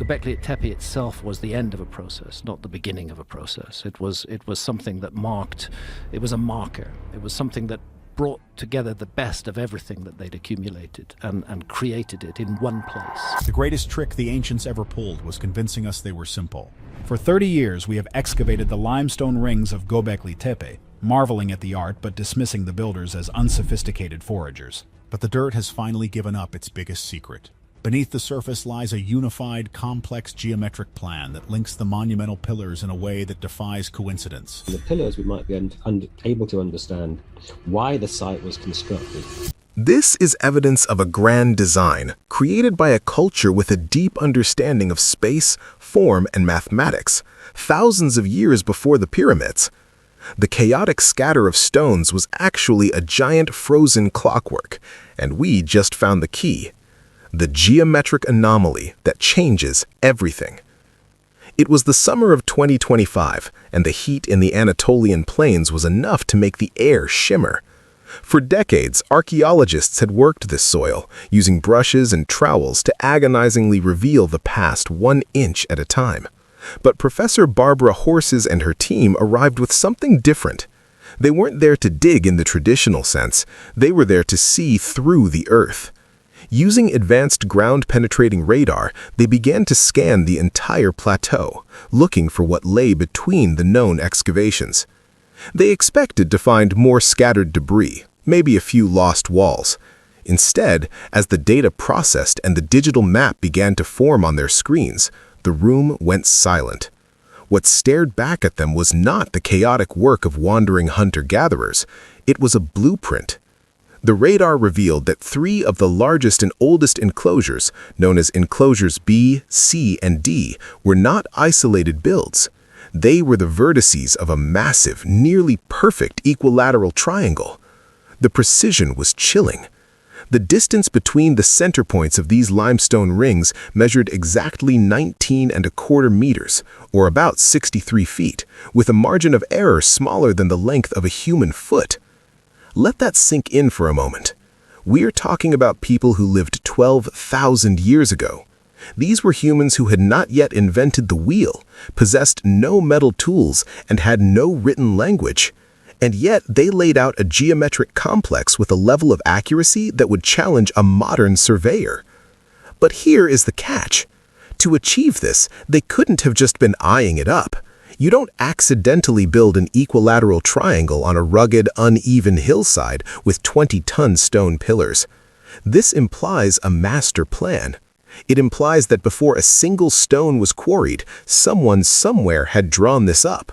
Göbekli Tepe itself was the end of a process, not the beginning of a process. It was something that marked, it was a marker. It was something that brought together the best of everything that they'd accumulated and created it in one place. The greatest trick the ancients ever pulled was convincing us they were simple. For 30 years, we have excavated the limestone rings of Göbekli Tepe, marveling at the art but dismissing the builders as unsophisticated foragers. But the dirt has finally given up its biggest secret. Beneath the surface lies a unified, complex geometric plan that links the monumental pillars in a way that defies coincidence. In the pillars, we might be able to understand why the site was constructed. This is evidence of a grand design created by a culture with a deep understanding of space, form, and mathematics, thousands of years before the pyramids. The chaotic scatter of stones was actually a giant frozen clockwork, and we just found the key. The geometric anomaly that changes everything. It was the summer of 2025, and the heat in the Anatolian plains was enough to make the air shimmer. For decades, archaeologists had worked this soil, using brushes and trowels to agonizingly reveal the past 1 inch at a time. But Professor Barbara Horses and her team arrived with something different. They weren't there to dig in the traditional sense, they were there to see through the earth. Using advanced ground-penetrating radar, they began to scan the entire plateau, looking for what lay between the known excavations. They expected to find more scattered debris, maybe a few lost walls. Instead, as the data processed and the digital map began to form on their screens, the room went silent. What stared back at them was not the chaotic work of wandering hunter-gatherers. It was a blueprint. The radar revealed that 3 of the largest and oldest enclosures, known as enclosures B, C, and D, were not isolated builds. They were the vertices of a massive, nearly perfect equilateral triangle. The precision was chilling. The distance between the center points of these limestone rings measured exactly 19¼ meters, or about 63 feet, with a margin of error smaller than the length of a human foot. Let that sink in for a moment. We're talking about people who lived 12,000 years ago. These were humans who had not yet invented the wheel, possessed no metal tools, and had no written language. And yet they laid out a geometric complex with a level of accuracy that would challenge a modern surveyor. But here is the catch. To achieve this, they couldn't have just been eyeing it up. You don't accidentally build an equilateral triangle on a rugged, uneven hillside with 20-ton stone pillars. This implies a master plan. It implies that before a single stone was quarried, someone somewhere had drawn this up.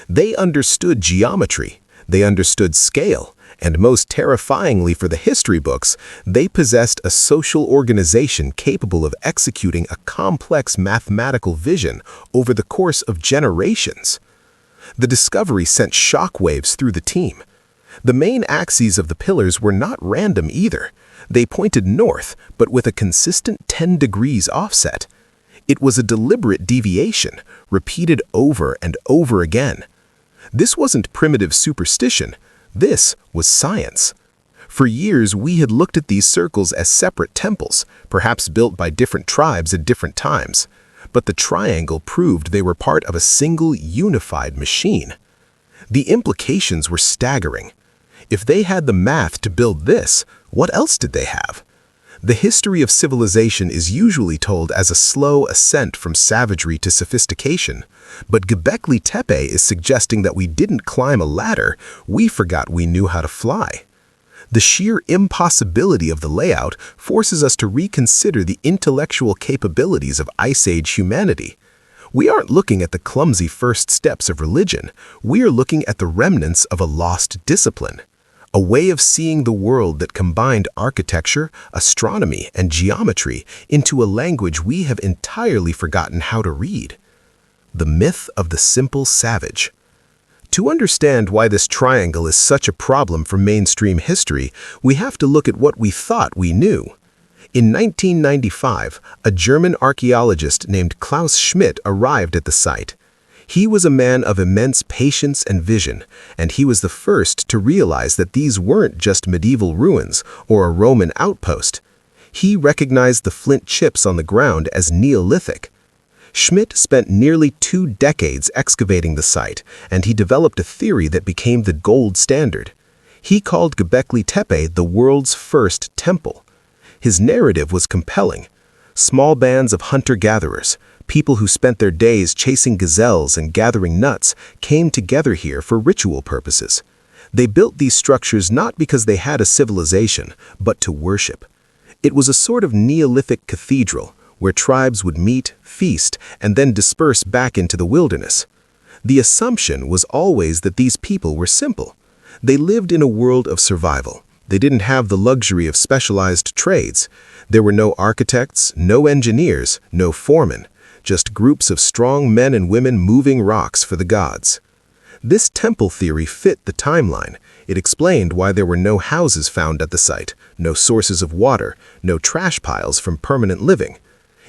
They understood geometry, they understood scale, and most terrifyingly for the history books, they possessed a social organization capable of executing a complex mathematical vision over the course of generations. The discovery sent shockwaves through the team. The main axes of the pillars were not random either. They pointed north, but with a consistent 10 degrees offset. It was a deliberate deviation, repeated over and over again. This wasn't primitive superstition. This was science. For years, we had looked at these circles as separate temples, perhaps built by different tribes at different times. But the triangle proved they were part of a single unified machine. The implications were staggering. If they had the math to build this, what else did they have? The history of civilization is usually told as a slow ascent from savagery to sophistication. But Göbekli Tepe is suggesting that we didn't climb a ladder, we forgot we knew how to fly. The sheer impossibility of the layout forces us to reconsider the intellectual capabilities of Ice Age humanity. We aren't looking at the clumsy first steps of religion, we are looking at the remnants of a lost discipline. A way of seeing the world that combined architecture, astronomy, and geometry into a language we have entirely forgotten how to read. The myth of the simple savage. To understand why this triangle is such a problem for mainstream history, we have to look at what we thought we knew. In 1995, a German archaeologist named Klaus Schmidt arrived at the site. He was a man of immense patience and vision, and he was the first to realize that these weren't just medieval ruins or a Roman outpost. He recognized the flint chips on the ground as Neolithic. Schmidt spent nearly 2 decades excavating the site, and he developed a theory that became the gold standard. He called Göbekli Tepe the world's first temple. His narrative was compelling. Small bands of hunter-gatherers, people who spent their days chasing gazelles and gathering nuts, came together here for ritual purposes. They built these structures not because they had a civilization, but to worship. It was a sort of Neolithic cathedral, where tribes would meet, feast, and then disperse back into the wilderness. The assumption was always that these people were simple. They lived in a world of survival. They didn't have the luxury of specialized trades. There were no architects, no engineers, no foremen, just groups of strong men and women moving rocks for the gods. This temple theory fit the timeline. It explained why there were no houses found at the site, no sources of water, no trash piles from permanent living.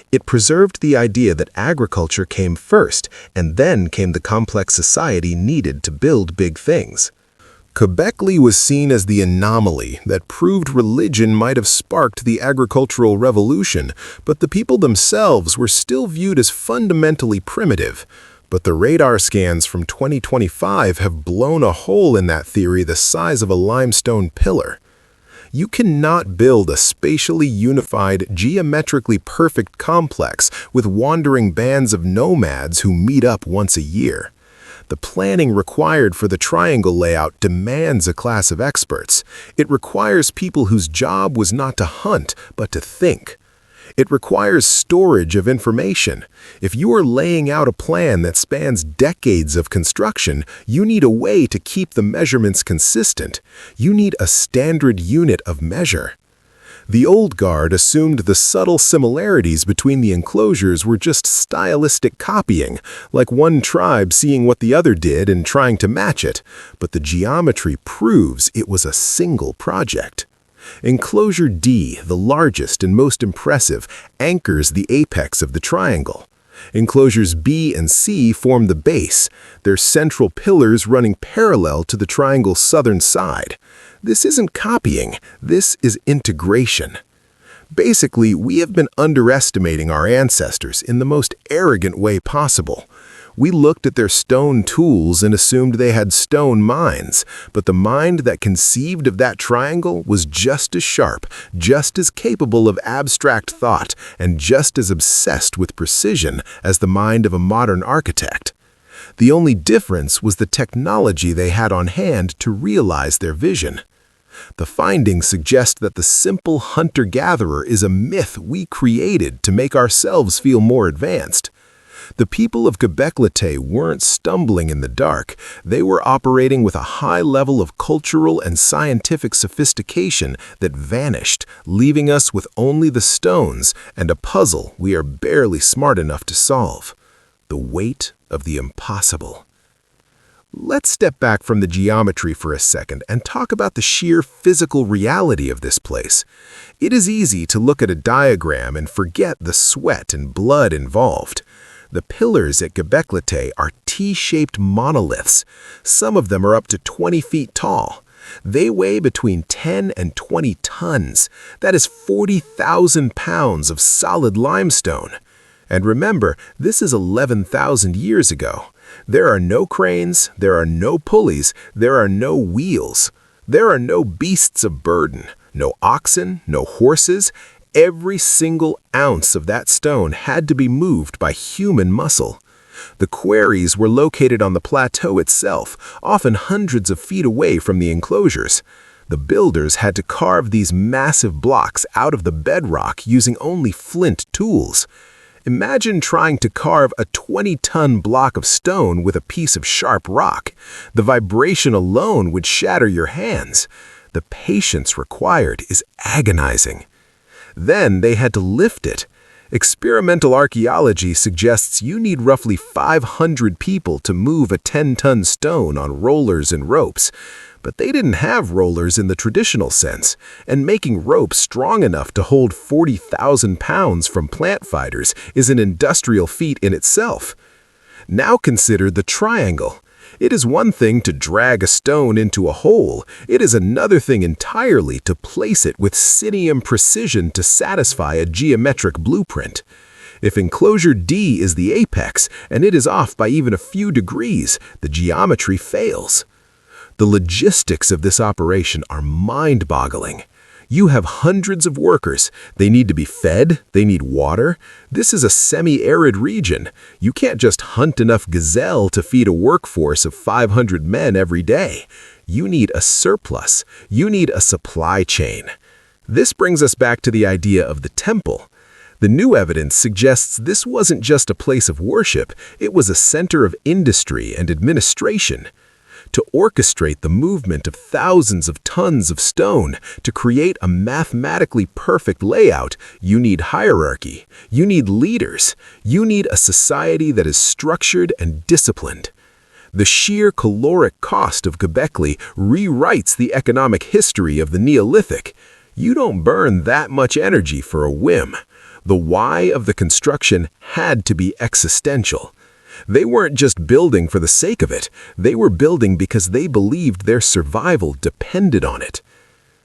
It preserved the idea that agriculture came first, and then came the complex society needed to build big things. Göbekli was seen as the anomaly that proved religion might have sparked the agricultural revolution, but the people themselves were still viewed as fundamentally primitive. But the radar scans from 2025 have blown a hole in that theory the size of a limestone pillar. You cannot build a spatially unified, geometrically perfect complex with wandering bands of nomads who meet up once a year. The planning required for the triangle layout demands a class of experts. It requires people whose job was not to hunt, but to think. It requires storage of information. If you are laying out a plan that spans decades of construction, you need a way to keep the measurements consistent. You need a standard unit of measure. The old guard assumed the subtle similarities between the enclosures were just stylistic copying, like one tribe seeing what the other did and trying to match it, but the geometry proves it was a single project. Enclosure D, the largest and most impressive, anchors the apex of the triangle. Enclosures B and C form the base, their central pillars running parallel to the triangle's southern side. This isn't copying, this is integration. Basically, we have been underestimating our ancestors in the most arrogant way possible. We looked at their stone tools and assumed they had stone minds, but the mind that conceived of that triangle was just as sharp, just as capable of abstract thought, and just as obsessed with precision as the mind of a modern architect. The only difference was the technology they had on hand to realize their vision. The findings suggest that the simple hunter-gatherer is a myth we created to make ourselves feel more advanced. The people of Göbekli Tepe weren't stumbling in the dark. They were operating with a high level of cultural and scientific sophistication that vanished, leaving us with only the stones and a puzzle we are barely smart enough to solve. The weight of the impossible. Let's step back from the geometry for a second and talk about the sheer physical reality of this place. It is easy to look at a diagram and forget the sweat and blood involved. The pillars at Göbekli Tepe are T-shaped monoliths. Some of them are up to 20 feet tall. They weigh between 10 and 20 tons. That is 40,000 pounds of solid limestone. And remember, this is 11,000 years ago. There are no cranes, there are no pulleys, there are no wheels. There are no beasts of burden, no oxen, no horses. Every single ounce of that stone had to be moved by human muscle. The quarries were located on the plateau itself, often hundreds of feet away from the enclosures. The builders had to carve these massive blocks out of the bedrock using only flint tools. Imagine trying to carve a 20-ton block of stone with a piece of sharp rock. The vibration alone would shatter your hands. The patience required is agonizing. Then they had to lift it. Experimental archaeology suggests you need roughly 500 people to move a 10-ton stone on rollers and ropes. But they didn't have rollers in the traditional sense, and making rope strong enough to hold 40,000 pounds from plant fighters is an industrial feat in itself. Now consider the triangle. It is one thing to drag a stone into a hole. It is another thing entirely to place it with cinium precision to satisfy a geometric blueprint. If enclosure D is the apex, and it is off by even a few degrees, the geometry fails. The logistics of this operation are mind-boggling. You have hundreds of workers. They need to be fed. They need water. This is a semi-arid region. You can't just hunt enough gazelle to feed a workforce of 500 men every day. You need a surplus. You need a supply chain. This brings us back to the idea of the temple. The new evidence suggests this wasn't just a place of worship. It was a center of industry and administration. To orchestrate the movement of thousands of tons of stone, to create a mathematically perfect layout, you need hierarchy, you need leaders, you need a society that is structured and disciplined. The sheer caloric cost of Göbekli rewrites the economic history of the Neolithic. You don't burn that much energy for a whim. The why of the construction had to be existential. They weren't just building for the sake of it. They were building because they believed their survival depended on it.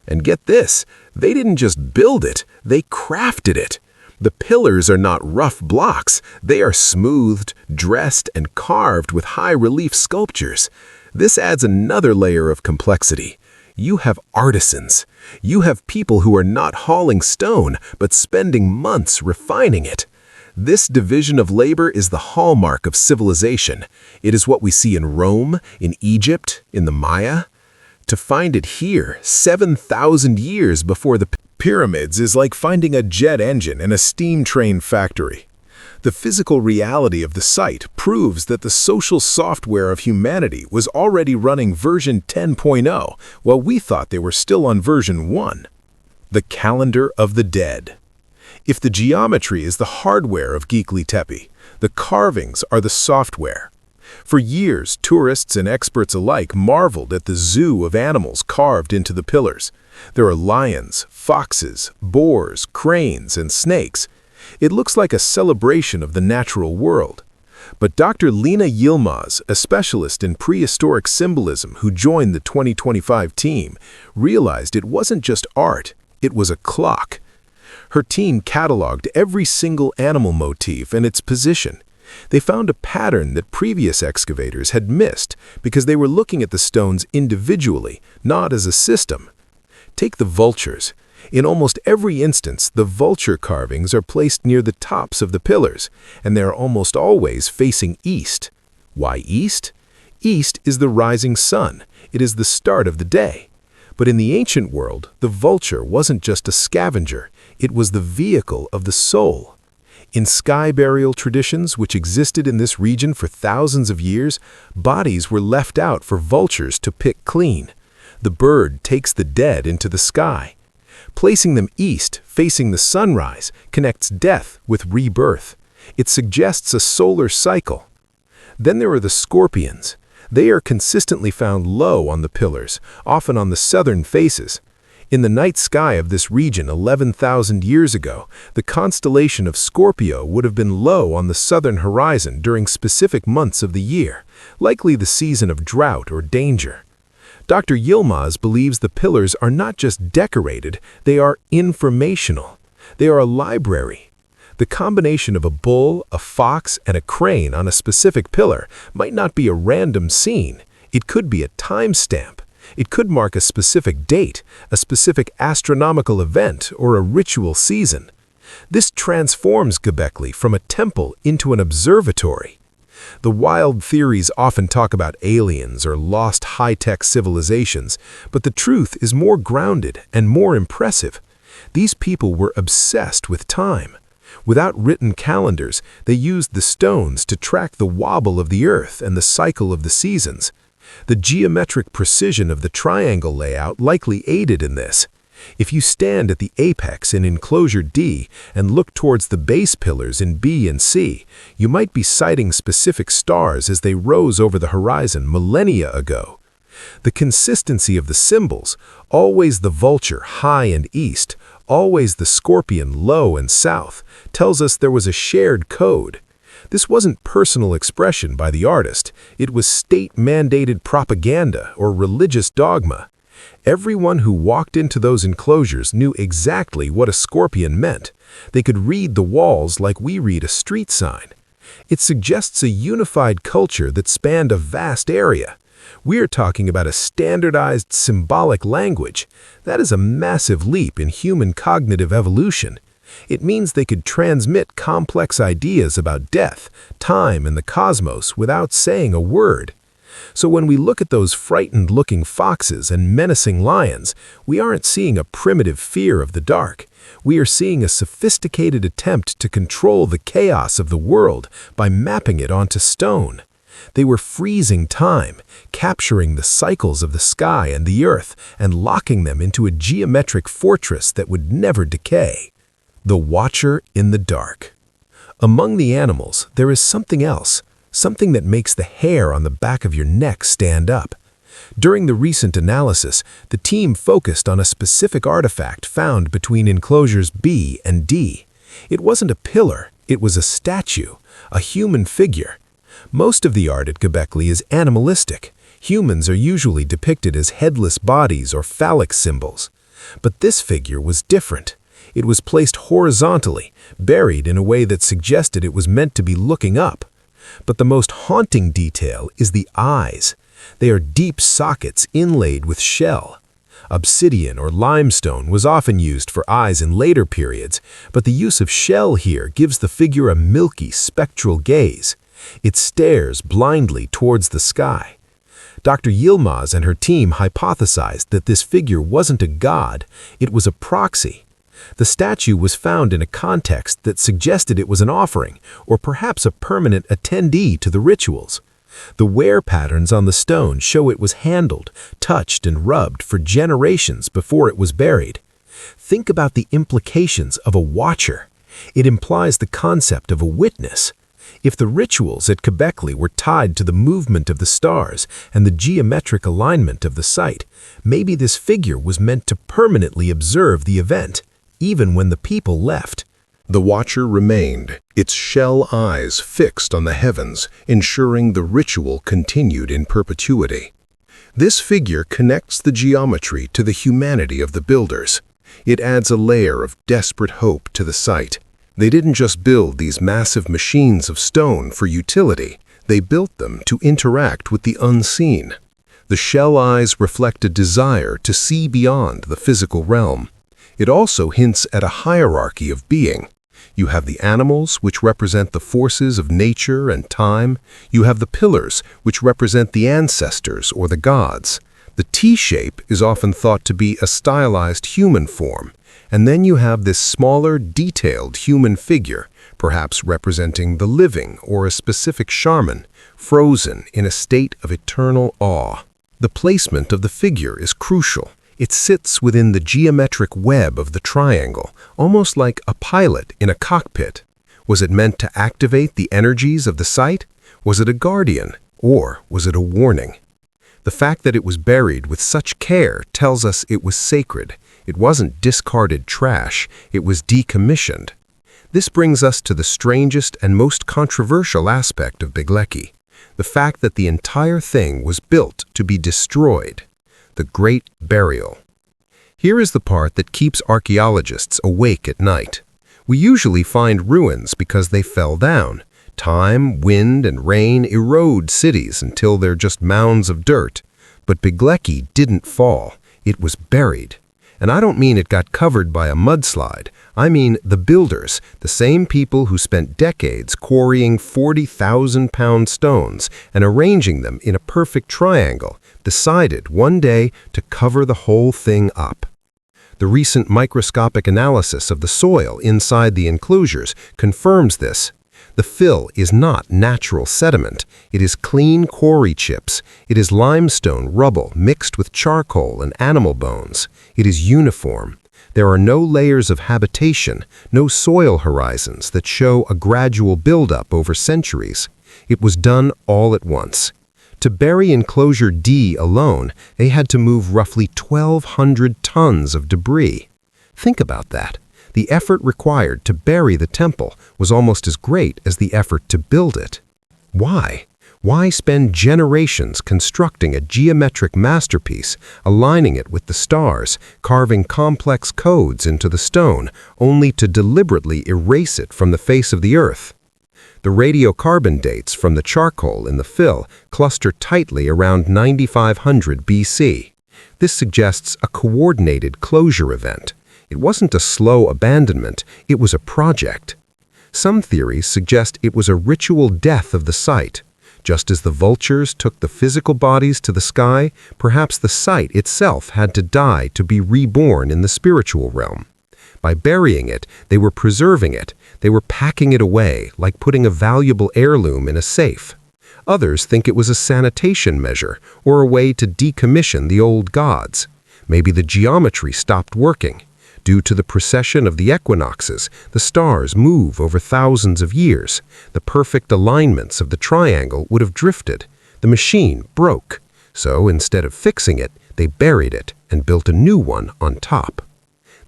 And get this, they didn't just build it, they crafted it. The pillars are not rough blocks. They are smoothed, dressed, and carved with high-relief sculptures. This adds another layer of complexity. You have artisans. You have people who are not hauling stone, but spending months refining it. This division of labor is the hallmark of civilization. It is what we see in Rome, in Egypt, in the Maya. To find it here, 7,000 years before the pyramids, is like finding a jet engine in a steam train factory. The physical reality of the site proves that the social software of humanity was already running version 10.0, while we thought they were still on version 1. The calendar of the dead. If the geometry is the hardware of Göbekli Tepe, the carvings are the software. For years, tourists and experts alike marveled at the zoo of animals carved into the pillars. There are lions, foxes, boars, cranes, and snakes. It looks like a celebration of the natural world. But Dr. Lina Yilmaz, a specialist in prehistoric symbolism who joined the 2025 team, realized it wasn't just art, it was a clock. Her team cataloged every single animal motif and its position. They found a pattern that previous excavators had missed because they were looking at the stones individually, not as a system. Take the vultures. In almost every instance, the vulture carvings are placed near the tops of the pillars, and they are almost always facing east. Why east? East is the rising sun. It is the start of the day. But in the ancient world, the vulture wasn't just a scavenger. It was the vehicle of the soul. In sky burial traditions, which existed in this region for thousands of years, bodies were left out for vultures to pick clean. The bird takes the dead into the sky. Placing them east, facing the sunrise, connects death with rebirth. It suggests a solar cycle. Then there are the scorpions. They are consistently found low on the pillars, often on the southern faces. In the night sky of this region 11,000 years ago, the constellation of Scorpio would have been low on the southern horizon during specific months of the year, likely the season of drought or danger. Dr. Yilmaz believes the pillars are not just decorated, they are informational. They are a library. The combination of a bull, a fox, and a crane on a specific pillar might not be a random scene. It could be a timestamp. It could mark a specific date, a specific astronomical event, or a ritual season. This transforms Göbekli from a temple into an observatory. The wild theories often talk about aliens or lost high-tech civilizations, but the truth is more grounded and more impressive. These people were obsessed with time. Without written calendars, they used the stones to track the wobble of the earth and the cycle of the seasons. The geometric precision of the triangle layout likely aided in this. If you stand at the apex in enclosure D and look towards the base pillars in B and C, you might be sighting specific stars as they rose over the horizon millennia ago. The consistency of the symbols, always the vulture high and east, always the scorpion low and south, tells us there was a shared code. This wasn't personal expression by the artist, it was state-mandated propaganda or religious dogma. Everyone who walked into those enclosures knew exactly what a scorpion meant. They could read the walls like we read a street sign. It suggests a unified culture that spanned a vast area. We're talking about a standardized symbolic language. That is a massive leap in human cognitive evolution. It means they could transmit complex ideas about death, time, and the cosmos without saying a word. So when we look at those frightened-looking foxes and menacing lions, we aren't seeing a primitive fear of the dark. We are seeing a sophisticated attempt to control the chaos of the world by mapping it onto stone. They were freezing time, capturing the cycles of the sky and the earth, and locking them into a geometric fortress that would never decay. The Watcher in the Dark. Among the animals, there is something else, something that makes the hair on the back of your neck stand up. During the recent analysis, the team focused on a specific artifact found between enclosures B and D. It wasn't a pillar, it was a statue, a human figure. Most of the art at Göbekli is animalistic. Humans are usually depicted as headless bodies or phallic symbols. But this figure was different. It was placed horizontally, buried in a way that suggested it was meant to be looking up. But the most haunting detail is the eyes. They are deep sockets inlaid with shell. Obsidian or limestone was often used for eyes in later periods, but the use of shell here gives the figure a milky, spectral gaze. It stares blindly towards the sky. Dr. Yilmaz and her team hypothesized that this figure wasn't a god, it was a proxy. The statue was found in a context that suggested it was an offering, or perhaps a permanent attendee to the rituals. The wear patterns on the stone show it was handled, touched, and rubbed for generations before it was buried. Think about the implications of a watcher. It implies the concept of a witness. If the rituals at Göbekli were tied to the movement of the stars and the geometric alignment of the site, maybe this figure was meant to permanently observe the event, even when the people left. The Watcher remained, its shell eyes fixed on the heavens, ensuring the ritual continued in perpetuity. This figure connects the geometry to the humanity of the builders. It adds a layer of desperate hope to the site. They didn't just build these massive machines of stone for utility, they built them to interact with the unseen. The shell eyes reflect a desire to see beyond the physical realm. It also hints at a hierarchy of being. You have the animals, which represent the forces of nature and time. You have the pillars, which represent the ancestors or the gods. The T-shape is often thought to be a stylized human form. And then you have this smaller, detailed human figure, perhaps representing the living or a specific shaman, frozen in a state of eternal awe. The placement of the figure is crucial. It sits within the geometric web of the triangle, almost like a pilot in a cockpit. Was it meant to activate the energies of the site? Was it a guardian? Or was it a warning? The fact that it was buried with such care tells us it was sacred. It wasn't discarded trash, it was decommissioned. This brings us to the strangest and most controversial aspect of Göbekli, the fact that the entire thing was built to be destroyed. The Great Burial. Here is the part that keeps archaeologists awake at night. We usually find ruins because they fell down. Time, wind, and rain erode cities until they're just mounds of dirt. But Göbekli didn't fall, it was buried. And I don't mean it got covered by a mudslide. I mean the builders, the same people who spent decades quarrying 40,000-pound stones and arranging them in a perfect triangle, decided one day to cover the whole thing up. The recent microscopic analysis of the soil inside the enclosures confirms this. The fill is not natural sediment. It is clean quarry chips. It is limestone rubble mixed with charcoal and animal bones. It is uniform. There are no layers of habitation, no soil horizons that show a gradual buildup over centuries. It was done all at once. To bury enclosure D alone, they had to move roughly 1,200 tons of debris. Think about that. The effort required to bury the temple was almost as great as the effort to build it. Why? Why spend generations constructing a geometric masterpiece, aligning it with the stars, carving complex codes into the stone, only to deliberately erase it from the face of the earth? The radiocarbon dates from the charcoal in the fill cluster tightly around 9500 BC. This suggests a coordinated closure event. It wasn't a slow abandonment, it was a project. Some theories suggest it was a ritual death of the site. Just as the vultures took the physical bodies to the sky, perhaps the site itself had to die to be reborn in the spiritual realm. By burying it, they were preserving it. They were packing it away, like putting a valuable heirloom in a safe. Others think it was a sanitation measure, or a way to decommission the old gods. Maybe the geometry stopped working. Due to the precession of the equinoxes, the stars move over thousands of years. The perfect alignments of the triangle would have drifted. The machine broke. So instead of fixing it, they buried it and built a new one on top.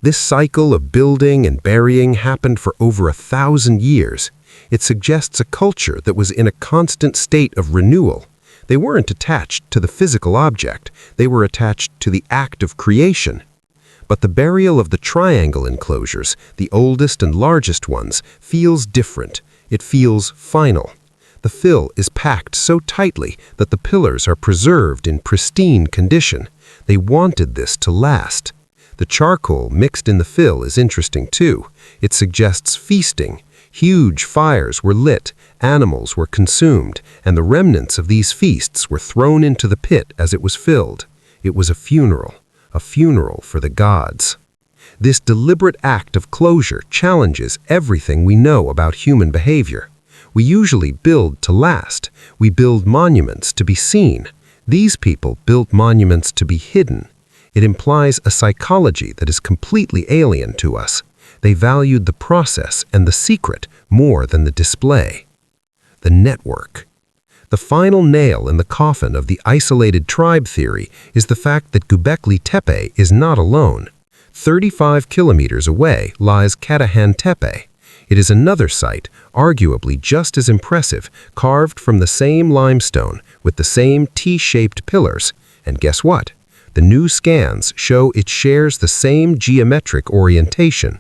This cycle of building and burying happened for over 1,000 years. It suggests a culture that was in a constant state of renewal. They weren't attached to the physical object. They were attached to the act of creation. But the burial of the triangle enclosures, the oldest and largest ones, feels different. It feels final. The fill is packed so tightly that the pillars are preserved in pristine condition. They wanted this to last. The charcoal mixed in the fill is interesting too. It suggests feasting. Huge fires were lit, animals were consumed, and the remnants of these feasts were thrown into the pit as it was filled. It was a funeral for the gods. This deliberate act of closure challenges everything we know about human behavior. We usually build to last. We build monuments to be seen. These people built monuments to be hidden. It implies a psychology that is completely alien to us. They valued the process and the secret more than the display. The network. The final nail in the coffin of the isolated tribe theory is the fact that Göbekli Tepe is not alone. 35 kilometers away lies Katahan Tepe. It is another site, arguably just as impressive, carved from the same limestone with the same T-shaped pillars. And guess what? The new scans show it shares the same geometric orientation.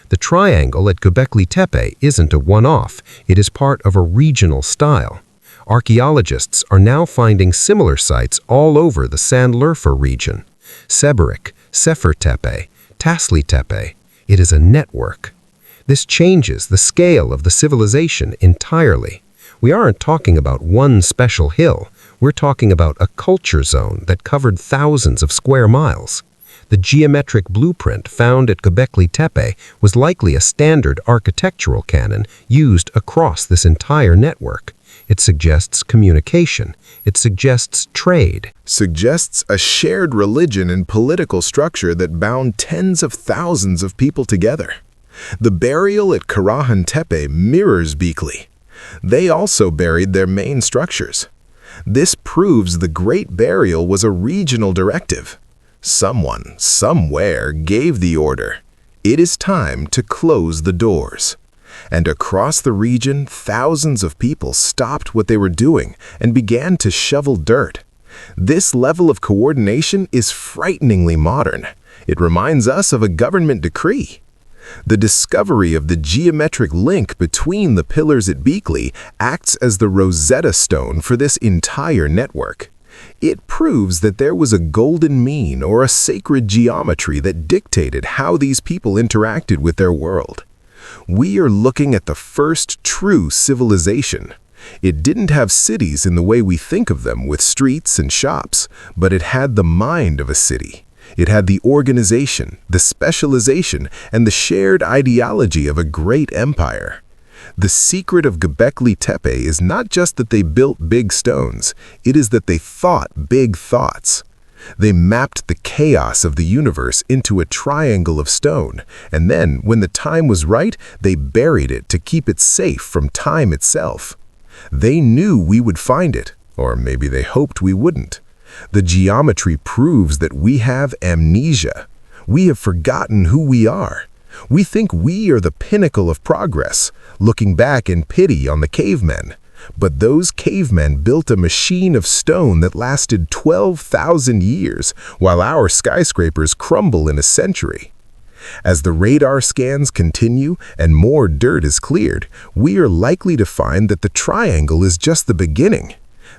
The triangle at Göbekli Tepe isn't a one-off. It is part of a regional style. Archaeologists are now finding similar sites all over the Sanliurfa region. Seberik, Sefer Tepe, Tasli Tepe. It is a network. This changes the scale of the civilization entirely. We aren't talking about one special hill. We're talking about a culture zone that covered thousands of square miles. The geometric blueprint found at Göbekli Tepe was likely a standard architectural canon used across this entire network. It suggests communication. It suggests trade. Suggests a shared religion and political structure that bound tens of thousands of people together. The burial at Karahan Tepe mirrors Göbekli. They also buried their main structures. This proves the Great Burial was a regional directive. Someone, somewhere, gave the order. It is time to close the doors. And across the region, thousands of people stopped what they were doing and began to shovel dirt. This level of coordination is frighteningly modern. It reminds us of a government decree. The discovery of the geometric link between the pillars at Göbekli acts as the Rosetta Stone for this entire network. It proves that there was a golden mean or a sacred geometry that dictated how these people interacted with their world. We are looking at the first true civilization. It didn't have cities in the way we think of them with streets and shops, but it had the mind of a city. It had the organization, the specialization, and the shared ideology of a great empire. The secret of Göbekli Tepe is not just that they built big stones, it is that they thought big thoughts. They mapped the chaos of the universe into a triangle of stone, and then, when the time was right, they buried it to keep it safe from time itself. They knew we would find it, or maybe they hoped we wouldn't. The geometry proves that we have amnesia. We have forgotten who we are. We think we are the pinnacle of progress, looking back in pity on the cavemen. But those cavemen built a machine of stone that lasted 12,000 years, while our skyscrapers crumble in a century. As the radar scans continue and more dirt is cleared, we are likely to find that the triangle is just the beginning.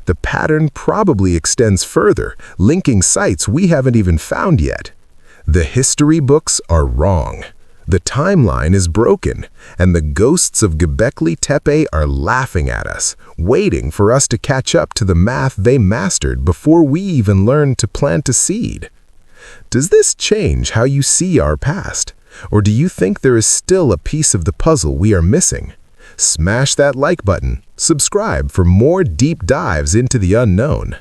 The pattern probably extends further, linking sites we haven't even found yet. The history books are wrong. The timeline is broken, and the ghosts of Göbekli Tepe are laughing at us, waiting for us to catch up to the math they mastered before we even learned to plant a seed. Does this change how you see our past? Or do you think there is still a piece of the puzzle we are missing? Smash that like button, subscribe for more deep dives into the unknown.